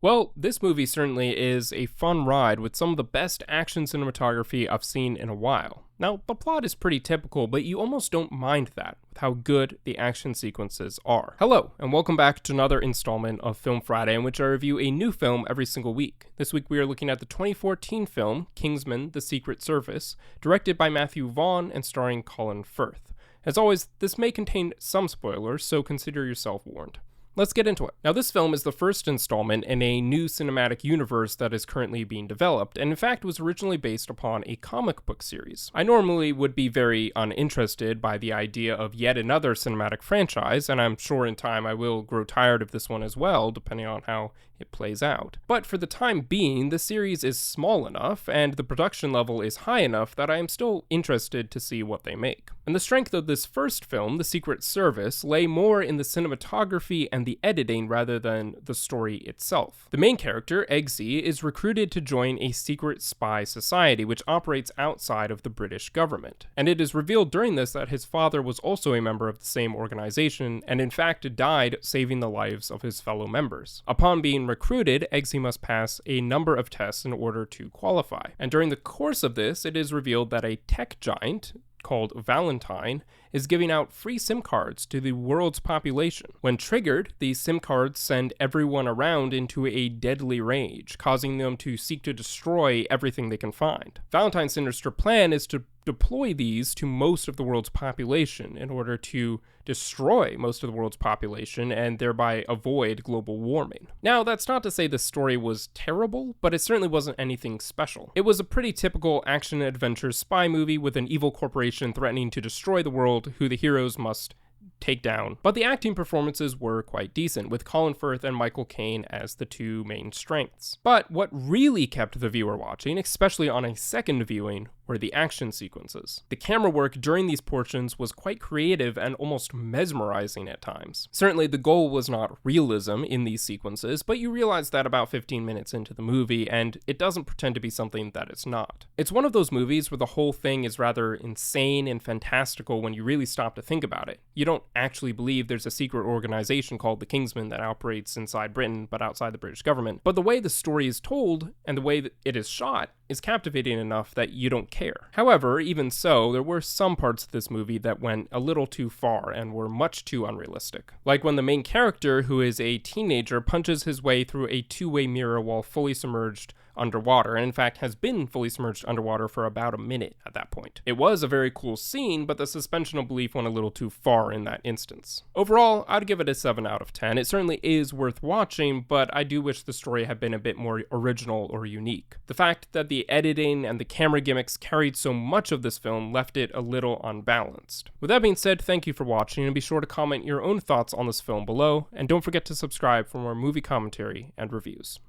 Well, this movie certainly is a fun ride with some of the best action cinematography I've seen in a while. Now, the plot is pretty typical, but you almost don't mind that with how good the action sequences are. Hello, and welcome back to another installment of Film Friday, in which I review a new film every single week. This week we are looking at the 2014 film Kingsman: The Secret Service, directed by Matthew Vaughn and starring Colin Firth. As always, this may contain some spoilers, so consider yourself warned. Let's get into it. Now, this film is the first installment in a new cinematic universe that is currently being developed, and in fact was originally based upon a comic book series. I normally would be very uninterested by the idea of yet another cinematic franchise, and I'm sure in time I will grow tired of this one as well, depending on how it plays out. But for the time being, the series is small enough, and the production level is high enough that I am still interested to see what they make. And the strength of this first film, The Secret Service, lay more in the cinematography and the editing rather than the story itself. The main character, Eggsy, is recruited to join a secret spy society which operates outside of the British government. And it is revealed during this that his father was also a member of the same organization and in fact died saving the lives of his fellow members. Upon being recruited, Eggsy must pass a number of tests in order to qualify. And during the course of this, it is revealed that a tech giant called Valentine is giving out free SIM cards to the world's population. When triggered, these SIM cards send everyone around into a deadly rage, causing them to seek to destroy everything they can find. Valentine's sinister plan is to deploy these to most of the world's population in order to destroy most of the world's population and thereby avoid global warming. Now, that's not to say the story was terrible, but it certainly wasn't anything special. It was a pretty typical action-adventure spy movie with an evil corporation threatening to destroy the world who the heroes must take down. But the acting performances were quite decent, with Colin Firth and Michael Caine as the two main strengths. But what really kept the viewer watching, especially on a second viewing, were the action sequences. The camera work during these portions was quite creative and almost mesmerizing at times. Certainly the goal was not realism in these sequences, but you realize that about 15 minutes into the movie, and it doesn't pretend to be something that it's not. It's one of those movies where the whole thing is rather insane and fantastical when you really stop to think about it. You don't actually believe there's a secret organization called the Kingsman that operates inside Britain but outside the British government, but the way the story is told and the way that it is shot is captivating enough that you don't care. However, even so, there were some parts of this movie that went a little too far and were much too unrealistic. Like when the main character, who is a teenager, punches his way through a two-way mirror while fully submerged underwater, and in fact has been fully submerged underwater for about a minute at that point. It was a very cool scene, but the suspension of belief went a little too far in that instance. Overall, I'd give it a 7 out of 10. It certainly is worth watching, but I do wish the story had been a bit more original or unique. The fact that the editing and the camera gimmicks carried so much of this film left it a little unbalanced. With that being said, thank you for watching, and be sure to comment your own thoughts on this film below, and don't forget to subscribe for more movie commentary and reviews.